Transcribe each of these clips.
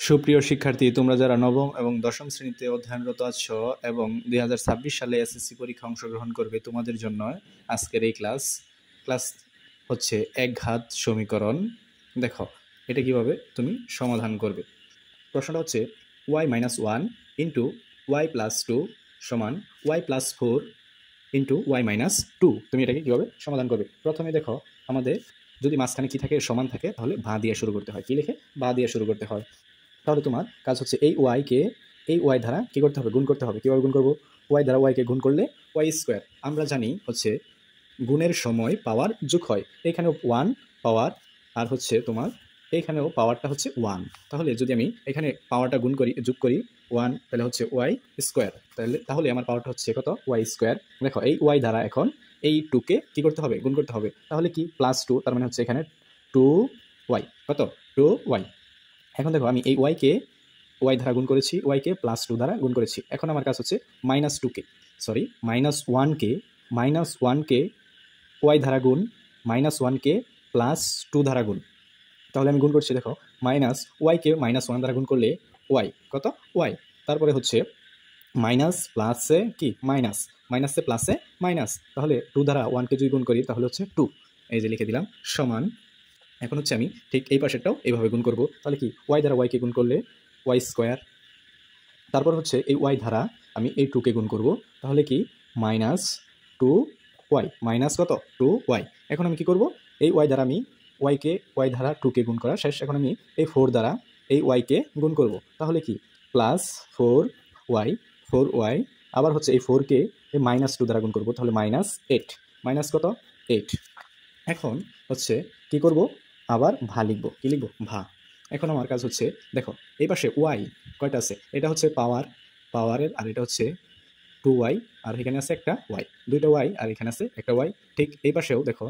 সুপ্রিয় শিক্ষার্থী, তোমরা যারা নবম এবং দশম শ্রেণীতে অধ্যয়নরত আছো এবং 2026 সালে এসএসসি পরীক্ষা অংশগ্রহণ করবে, তোমাদের জন্য আজকের এই ক্লাস হচ্ছে একঘাত সমীকরণ। দেখো এটা কিভাবে তুমি সমাধান করবে। প্রশ্নটা হচ্ছে y-1 ইন্টু y+2 সমান y+4 ইন্টু y-2। তুমি এটাকে কীভাবে সমাধান করবে? প্রথমে দেখো, আমাদের যদি মাঝখানে কী থাকে, সমান থাকে, তাহলে বাঁ দিয়ে শুরু করতে হয়। কী লিখে? বাঁ দিয়ে শুরু করতে হয়। তাহলে তোমার কাজ হচ্ছে এই ওয়াইকে এই ওয়াই দ্বারা কী করতে হবে? গুণ করতে হবে। কীভাবে গুণ করবো? ওয়াই দ্বারা ওয়াইকে গুণ করলে ওয়াই স্কোয়ার। আমরা জানি হচ্ছে গুণের সময় পাওয়ার যোগ হয়। এখানেও 1 পাওয়ার, আর হচ্ছে তোমার এইখানেও পাওয়ারটা হচ্ছে 1। তাহলে যদি আমি এখানে পাওয়ারটা গুণ করি, যোগ করি 1, তাহলে হচ্ছে ওয়াই স্কোয়ার। তাহলে আমার পাওয়ারটা হচ্ছে কত? Y square. দেখো এই ওয়াই দ্বারা এখন এই 2কে কী করতে হবে? গুণ করতে হবে। তাহলে কি +2, তার মানে হচ্ছে এখানে 2y। কত? 2y। এখন দেখো, আমি এই ওয়াইকে ওয়াই দ্বারা গুণ করেছি, ওয়াইকে +2 দ্বারা গুণ করেছি। এখন আমার কাজ হচ্ছে -1কে ওয়াই দ্বারা গুণ, -1কে +2 দ্বারা গুণ। তাহলে আমি গুণ করছি, দেখো ওয়াইকে -1 দ্বারা গুণ করলে ওয়াই কত? ওয়াই। তারপরে হচ্ছে মাইনাস প্লাসে কি মাইনাস, মাইনাসে প্লাসে মাইনাস। তাহলে 2 দ্বারা 1কে যদি গুণ করি তাহলে হচ্ছে 2। এই যে লিখে দিলাম সমান। এখন হচ্ছে আমি ঠিক এই পাশেরটাও এইভাবে গুণ করব। তাহলে কি ওয়াই দ্বারা ওয়াইকে গুণ করলে ওয়াই স্কোয়ার। তারপর হচ্ছে এই ওয়াই দ্বারা আমি এই 2কে গুণ করব, তাহলে কি -2y, মাইনাস কত? 2y। এখন আমি কি করব? এই ওয়াই দ্বারা আমি ওয়াই দ্বারা 2কে গুণ করা শেষ। এখন আমি এই 4 দ্বারা এই ওয়াইকে গুণ করব, তাহলে কি +4y, আবার হচ্ছে এই 4কে এই -2 দ্বারা গুণ করব, তাহলে -8, মাইনাস কত? 8। এখন হচ্ছে কি করব? আবার ভা লিখব। কি লিখব? ভা। এখন আমার কাজ হচ্ছে, দেখো এই পাশে ওয়াই কয়টা আছে? এটা হচ্ছে পাওয়ারের, আর এটা হচ্ছে 2y, আর এখানে আছে একটা ওয়াই, দুইটা ওয়াই, আর এখানে আছে একটা ওয়াই। ঠিক এই পাশেও দেখো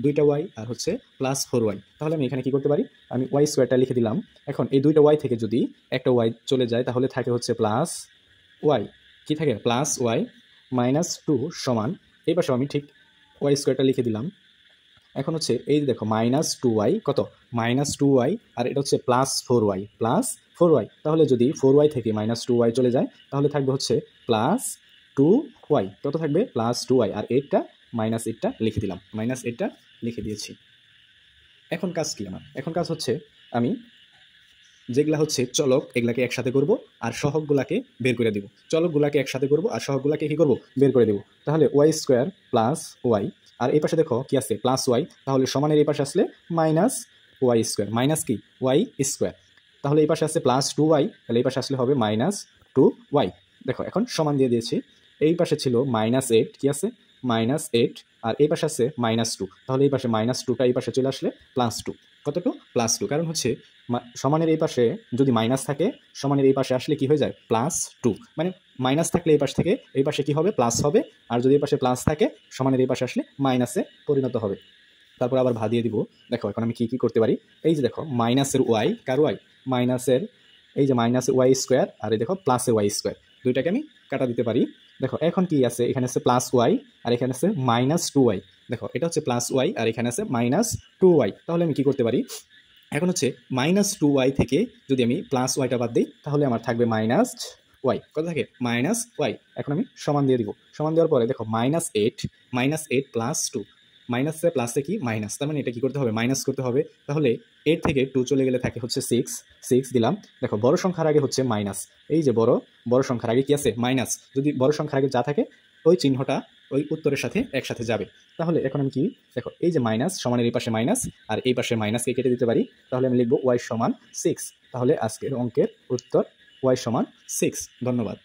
দুইটা ওয়াই আর হচ্ছে +4y। তাহলে আমি এখানে কি করতে পারি? আমি ওয়াই স্কোয়ারটা লিখে দিলাম। এখন এই দুইটা ওয়াই থেকে যদি একটা ওয়াই চলে যায়, তাহলে থাকে হচ্ছে +y। কি থাকে? +y -2 সমান, এই পাশেও আমি ঠিক ওয়াই স্কোয়ারটা লিখে দিলাম। এখন হচ্ছে এই দেখো -2y কত? -2y, আর এটা হচ্ছে +4y। তাহলে যদি 4y থেকে -2y চলে যায়, তাহলে থাকবে হচ্ছে +2y। কত থাকবে? +2y। আর 8টা -8টা লিখে দিলাম, -8টা লিখে দিয়েছি। এখন কাজ কি আমার? এখন কাজ হচ্ছে আমি যেগুলা হচ্ছে চলক, এগুলাকে একসাথে করব আর সহগগুলাকে বের করে দেব। চলকগুলাকে একসাথে করব আর সহগগুলাকে কি করব? বের করে দেব। তাহলে ওয়াই স্কোয়ার +y, আর এই পাশে দেখো কি আছে? +y। তাহলে সমানের এই পাশে আসলে -y স্কোয়ার, মাইনাস কি? Y square. তাহলে এই পাশে আছে +2y, তাহলে এই পাশে আসলে হবে -2y। দেখো এখন সমান দিয়ে দিয়েছি। এই পাশে ছিল -8, কি আছে? -8, আর এই পাশে আছে -2। তাহলে এই পাশে -2টা এই পাশে চলে আসলে +2। কতটুকু? +2। কারণ হচ্ছে সমানের এই পাশে যদি মাইনাস থাকে, সমানের এই পাশে আসলে কি হয়ে যায়? +2। মানে মাইনাস থাকলে এই পাশ থেকে এই পাশে কি হবে? প্লাস হবে। আর যদি এই পাশে প্লাস থাকে, সমানের এই পাশে আসলে মাইনাসে পরিণত হবে। তারপর আবার ভা দিয়ে দিব। দেখো এখন আমি কি করতে পারি? এই যে দেখো মাইনাসের ওয়াই, কার ওয়াই? মাইনাসের, এই যে মাইনাসের ওয়াই স্কোয়ার, আর এই দেখো প্লাসের ওয়াই স্কোয়ার, দুইটাকে আমি কাটা দিতে পারি। দেখো এখন কি আছে? এখানে আছে +y, আর এখানে আছে -2y। দেখো এটা হচ্ছে +y, আর এখানে আছে -2y। তাহলে আমি কি করতে পারি? এখন হচ্ছে -2y থেকে যদি আমি +yটা বাদ দিই, তাহলে আমার থাকবে -y। কত থাকে? -y। এখন আমি সমান দিয়ে দিব। সমান দেওয়ার পরে দেখো -8 +2, মাইনাসে প্লাসে কি? মাইনাস। তার মানে এটা কি করতে হবে? মাইনাস করতে হবে। তাহলে 8 থেকে 2 চলে গেলে থাকে হচ্ছে 6 দিলাম। দেখো বড় সংখ্যার আগে হচ্ছে মাইনাস। এই যে বড় সংখ্যার আগে কি আছে? মাইনাস। যদি বড় সংখ্যার আগে যা থাকে, ওই চিহ্নটা ওই উত্তরের সাথে একসাথে যাবে। তাহলে এখন আমি কি? দেখো এই যে মাইনাস, সমানের এই পাশে মাইনাস, আর এই পাশে মাইনাসকে কেটে দিতে পারি। তাহলে আমি লিখবো y = 6। তাহলে আজকের অঙ্কের উত্তর y = 6। ধন্যবাদ।